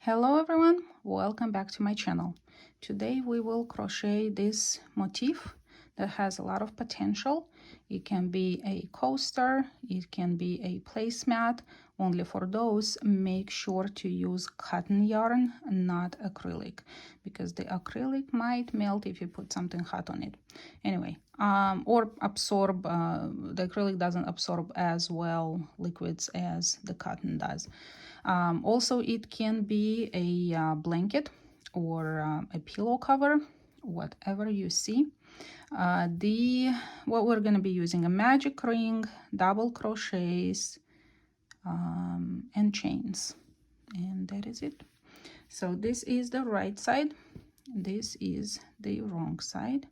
Hello everyone, welcome back to my channel. Today we will crochet this motif that has a lot of potential. It can be a coaster, it can be a placemat. Only for those, make sure to use cotton yarn, not acrylic, because the acrylic might melt if you put something hot on it. Anyway, or absorb, the acrylic doesn't absorb as well liquids as the cotton does. Also, it can be a blanket or a pillow cover, whatever you see. What we're going to be using, a magic ring, double crochets, and chains, and that is it. So this is the right side, this is the wrong side.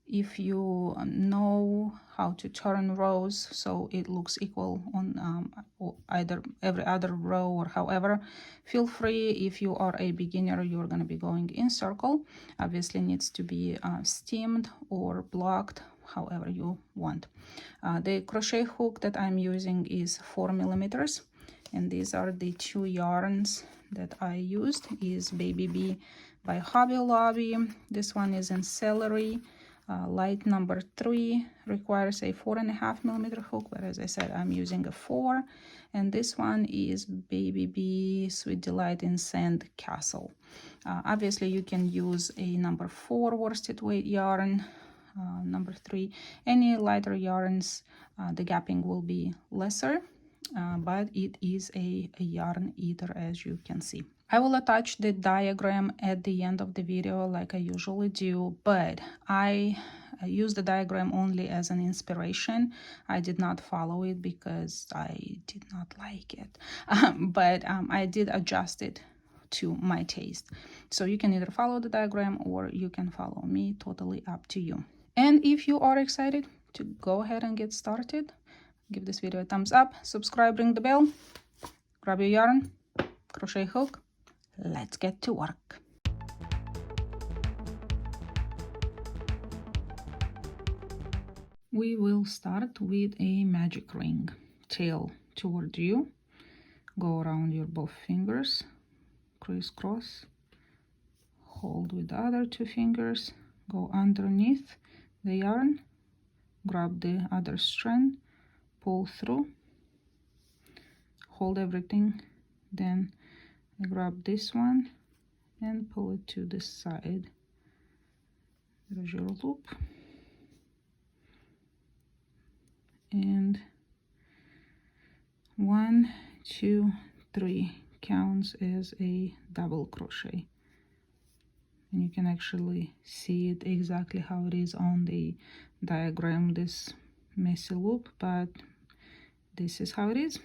If you know how to turn rows so it looks equal on either every other row or however, feel free. If you are a beginner, you're going to be going in circle. Obviously needs to be steamed or blocked, however you want. The crochet hook that I'm using is 4 millimeters, and these are the two yarns that I used. Is Baby Bee by Hobby Lobby. This one is in Celery. Light number 3 requires a 4.5 millimeter hook, but as I said, I'm using a 4. And this one is Baby Bee Sweet Delight in Sand Castle. Obviously, you can use a number 4 worsted weight yarn, number 3. Any lighter yarns, the gapping will be lesser, but it is a yarn eater, as you can see. I will attach the diagram at the end of the video like I usually do, but I use the diagram only as an inspiration. I did not follow it because I did not like it, but I did adjust it to my taste. So you can either follow the diagram or you can follow me, totally up to you. And if you are excited to go ahead and get started, give this video a thumbs up, subscribe, ring the bell, grab your yarn, crochet hook. Let's get to work. We will start with a magic ring. Tail toward you. Go around your both fingers. Crisscross. Hold with the other 2 fingers. Go underneath the yarn. Grab the other strand. Pull through. Hold everything. Then grab this one and pull it to the side. There's your loop, and 1, 2, 3 counts as a double crochet, and you can actually see it exactly how it is on the diagram, this messy loop, but this is how it is.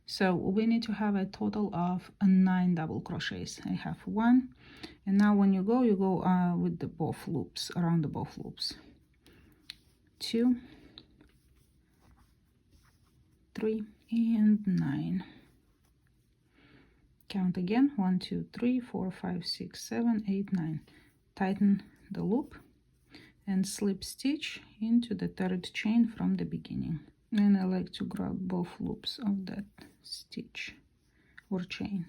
So we need to have a total of 9 double crochets. I have 1, and now when you go with the both loops, around the both loops. 2, 3, and 9. Count again. 1, 2, 3, 4, 5, 6, 7, 8, 9. Tighten the loop and slip stitch into the 3rd chain from the beginning. And I like to grab both loops of that stitch or chain.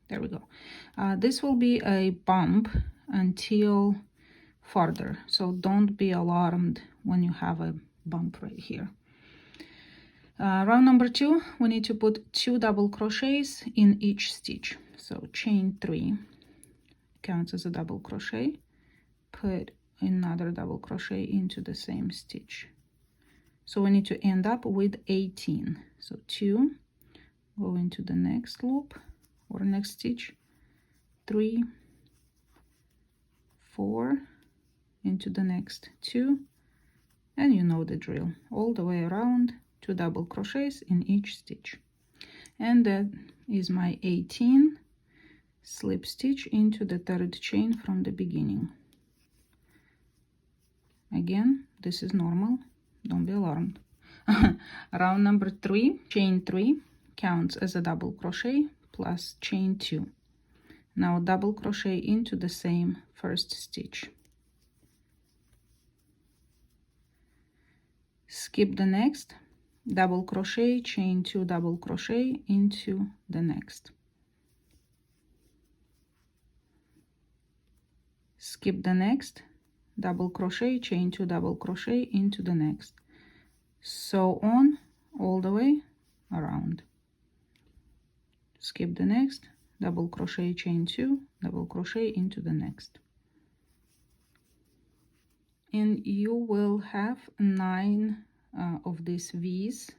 There we go. This will be a bump until further, so don't be alarmed when you have a bump right here. Round number 2, we need to put 2 double crochets in each stitch. So chain 3 counts as a double crochet. Put another double crochet into the same stitch. So we need to end up with 18. So 2, go into the next loop or next stitch, 3, 4, into the next 2, and you know the drill. All the way around, 2 double crochets in each stitch. And that is my 18. Slip stitch into the 3rd chain from the beginning. Again, this is normal, don't be alarmed. Round number 3, chain 3 counts as a double crochet plus chain 2. Now double crochet into the same 1st stitch. Skip the next, double crochet, chain 2 double crochet into the next. skip the next, double crochet, chain 2, double crochet into the next, so on all the way around. Skip the next, double crochet, chain 2, double crochet into the next, and you will have 9 of these V's.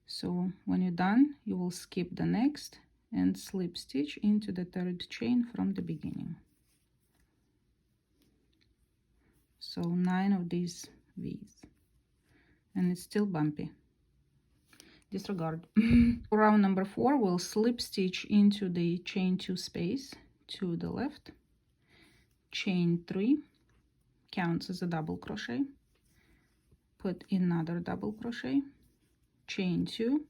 So when you're done, you will skip the next and slip stitch into the 3rd chain from the beginning. So 9 of these V's, and it's still bumpy. Disregard. Round number 4, we'll slip stitch into the chain 2 space to the left, chain 3, counts as a double crochet, put another double crochet, chain 2,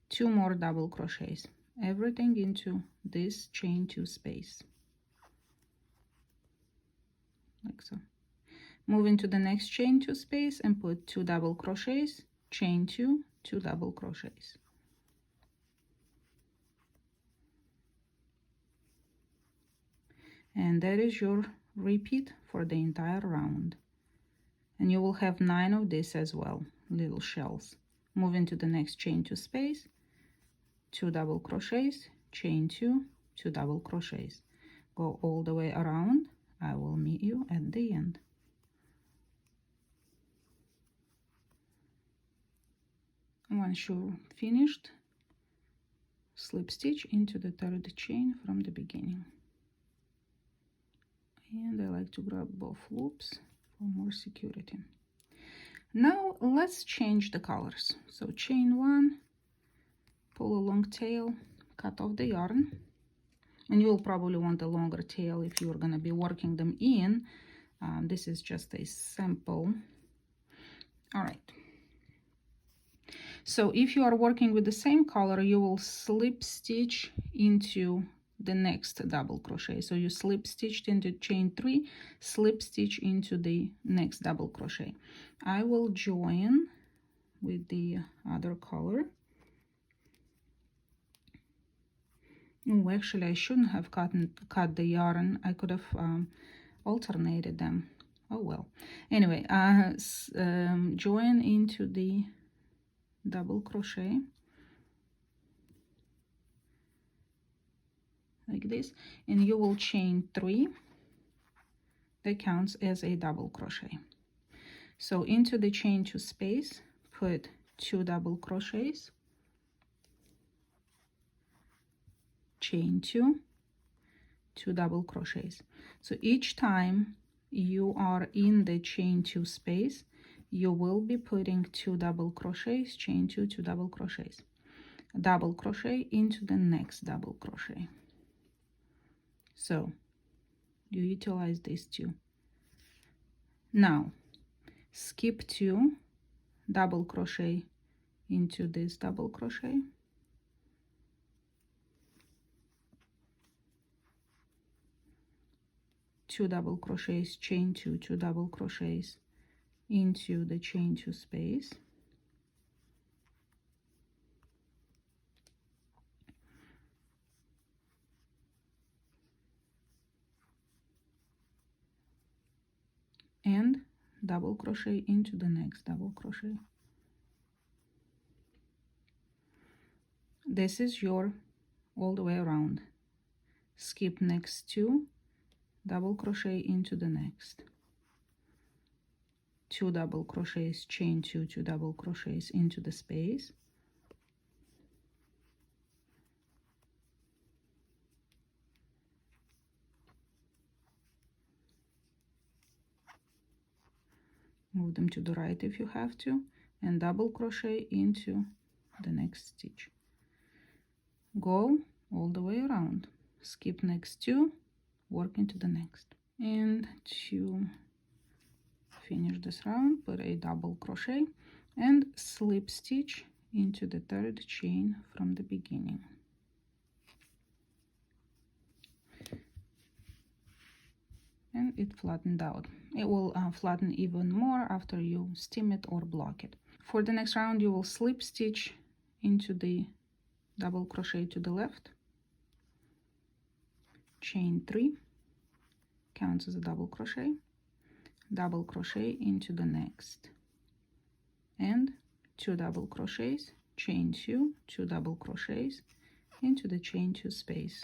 2 more double crochets, everything into this chain 2 space, like so. Move into the next chain 2 space and put 2 double crochets, chain 2, 2 double crochets. And that is your repeat for the entire round. And you will have 9 of this as well, little shells. Move into the next chain 2 space, 2 double crochets, chain 2, 2 double crochets. Go all the way around. I will meet you at the end. Once you're finished, slip stitch into the 3rd chain from the beginning. And I like to grab both loops for more security. Now let's change the colors. So chain 1, pull a long tail, cut off the yarn, and you'll probably want a longer tail if you're going to be working them in. This is just a sample. All right. So if you are working with the same color, you will slip stitch into the next double crochet. So you slip stitched into chain 3, slip stitch into the next double crochet. I will join with the other color. Oh, actually I shouldn't have cut the yarn. I could have alternated them. Oh well. Anyway, join into the double crochet like this, and you will chain 3. That counts as a double crochet. So into the chain 2 space, put 2 double crochets, chain 2, 2 double crochets. So each time you are in the chain 2 space, you will be putting 2 double crochets, chain 2, 2 double crochets, double crochet into the next double crochet. So you utilize these 2. Now skip 2, double crochet into this double crochet, two double crochets, chain 2, 2 double crochets into the chain 2 space, and double crochet into the next double crochet. This is your all the way around. Skip next 2, double crochet into the next, 2 double crochets, chain 2, 2 double crochets into the space, move them to the right if you have to, and double crochet into the next stitch. Go all the way around. Skip next 2, work into the next. And to finish this round, put a double crochet and slip stitch into the 3rd chain from the beginning. And it flattened out. It will flatten even more after you steam it or block it. For the next round, you will slip stitch into the double crochet to the left, chain 3, counts as a double crochet into the next, and 2 double crochets, chain 2, 2 double crochets into the chain 2 space.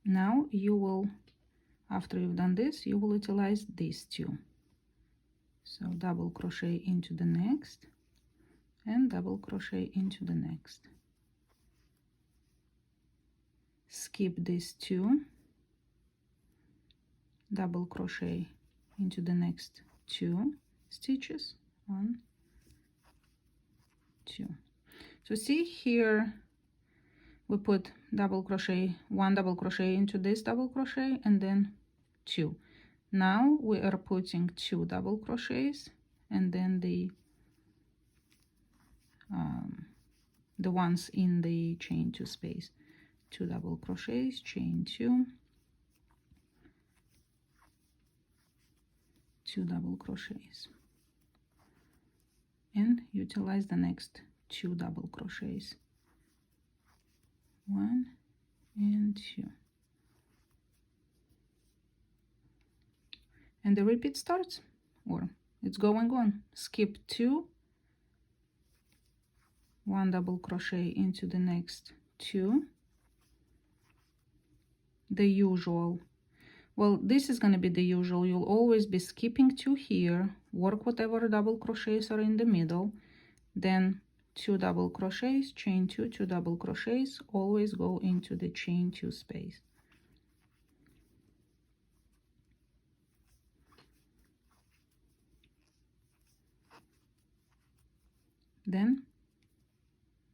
Now you will, after you've done this, you will utilize these 2. So double crochet into the next and double crochet into the next. Skip these 2, double crochet into the next 2 stitches, 1, 2. So see here, we put double crochet, 1 double crochet into this double crochet, and then 2. Now we are putting 2 double crochets, and then the ones in the chain 2 space. 2 double crochets, chain 2, 2 double crochets, and utilize the next 2 double crochets, 1 and 2, and the repeat starts, or it's going on. Skip 2, 1 double crochet into the next 2, the usual. Well, this is going to be the usual. You'll always be skipping 2 here, work whatever double crochets are in the middle, then 2 double crochets, chain 2, 2 double crochets, always go into the chain 2 space. Then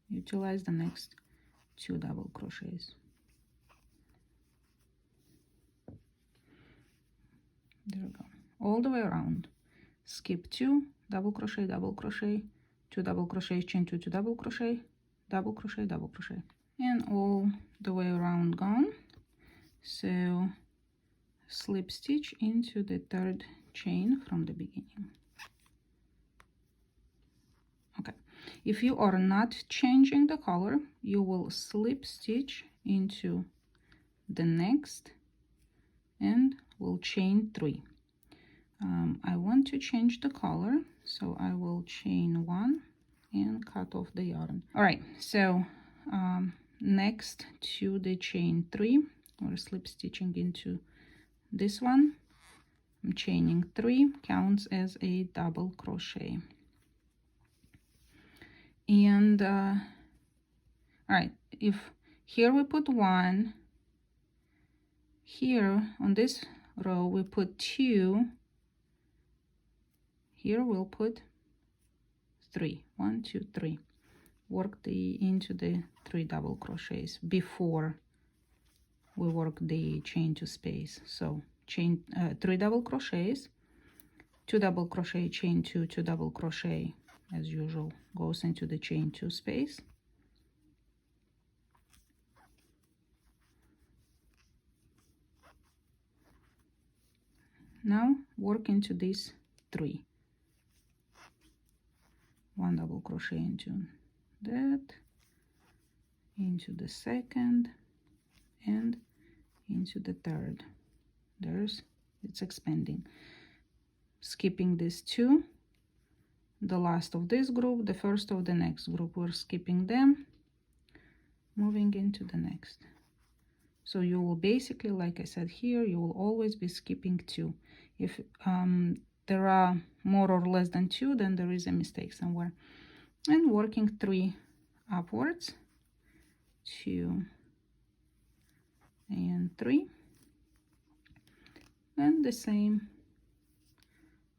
utilize the next 2 double crochets. There we go. All the way around. Skip 2, double crochet, 2 double crochets, chain 2, 2 double crochet, double crochet, double crochet, and all the way around gone. So slip stitch into the 3rd chain from the beginning. Okay, if you are not changing the color, you will slip stitch into the next and we'll chain 3. I want to change the color, so I will chain 1 and cut off the yarn. All right, so next to the chain 3, or slip stitching into this one, I'm chaining 3, counts as a double crochet. And all right, if here we put 1, here on this row we put 2, here we'll put 3, 1, 2, 3. Work into the 3 double crochets before we work the chain 2 space. So chain 3 double crochets, 2 double crochet, chain 2, 2 double crochet, as usual, goes into the chain 2 space. Now work into these 3. 1 double crochet into that, into the 2nd, and into the 3rd. It's expanding. Skipping these 2, the last of this group, the first of the next group, we're skipping them, moving into the next. So you will basically, like I said here, you will always be skipping 2. If there are more or less than 2, then there is a mistake somewhere. And working 3 upwards, 2 and 3, and the same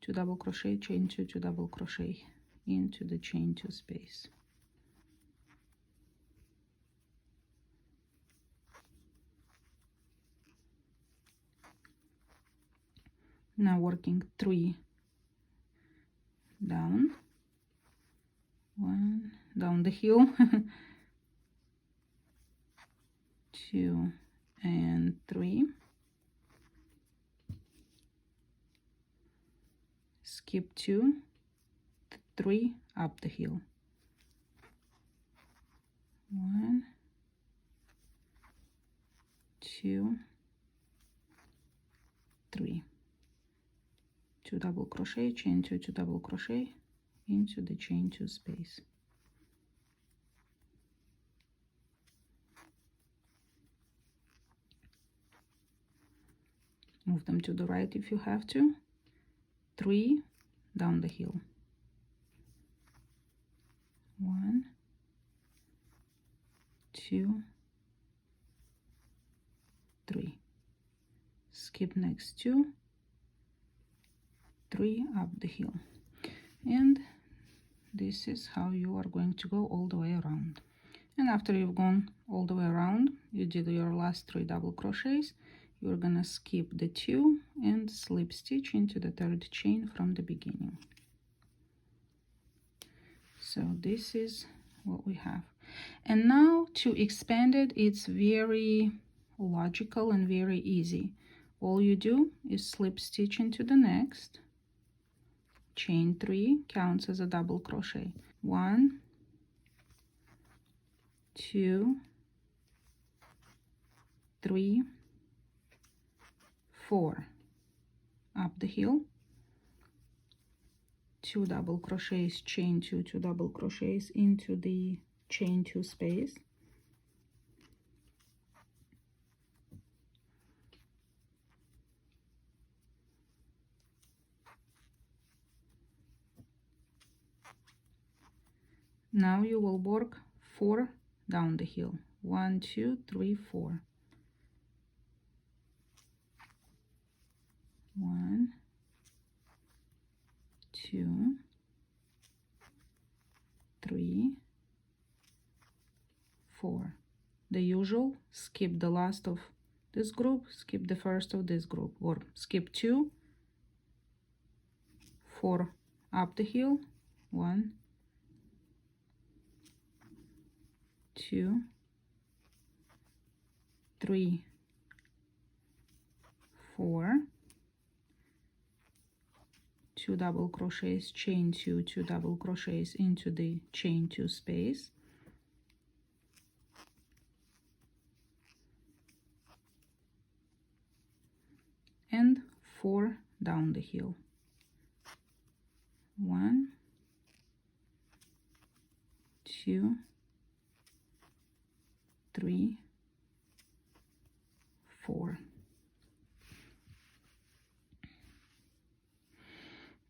2 double crochet, chain 2, 2 double crochet into the chain 2 space. Now working 3 down, 1 down the hill, 2 and 3, skip 2, 3, up the heel. 1, 2, 3. 2 double crochet, chain 2, 2 double crochet into the chain 2 space. Move them to the right if you have to. 3 down the heel. 1, 2, 3. Skip next 2, 3 up the heel. And this is how you are going to go all the way around. And after you've gone all the way around, you did your last 3 double crochets, you're gonna skip the 2 and slip stitch into the 3rd chain from the beginning. So this is what we have. And now to expand it, it's very logical and very easy. All you do is slip stitch into the next, chain 3, counts as a double crochet. 1, 2, 3, 4. Up the heel, 2 double crochets, chain 2, 2 double crochets into the chain 2 space. Now you will work 4 down the heel. 1, 2, 3, 4. 1, 2, 3, 4. The usual, skip the last of this group, skip the first of this group, or skip 2, 4 up the heel, 1, 2, 3, 4, 2 double crochets, chain 2, 2 double crochets into the chain 2 space. And 4 down the heel. 1, 2, 3, 4.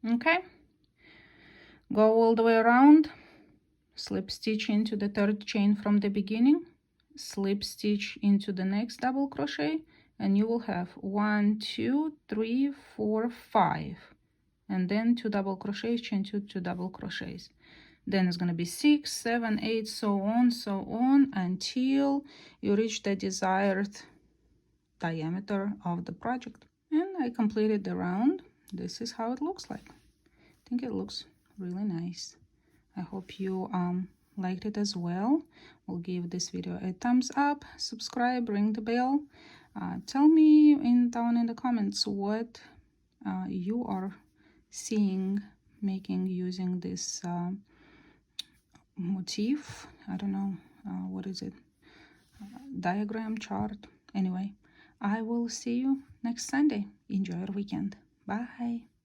Okay, go all the way around, slip stitch into the 3rd chain from the beginning, slip stitch into the next double crochet, and you will have 1, 2, 3, 4, 5, and then 2 double crochets, chain 2, 2 double crochets. Then it's going to be 6, 7, 8, so on until you reach the desired diameter of the project. And I completed the round. This is how it looks like. I think it looks really nice. I hope you liked it as well. We'll give this video a thumbs up, subscribe, ring the bell. Tell me down in the comments what you are seeing making using this motif. I don't know, what is it? Diagram, chart. Anyway, I will see you next Sunday. Enjoy your weekend. Bye.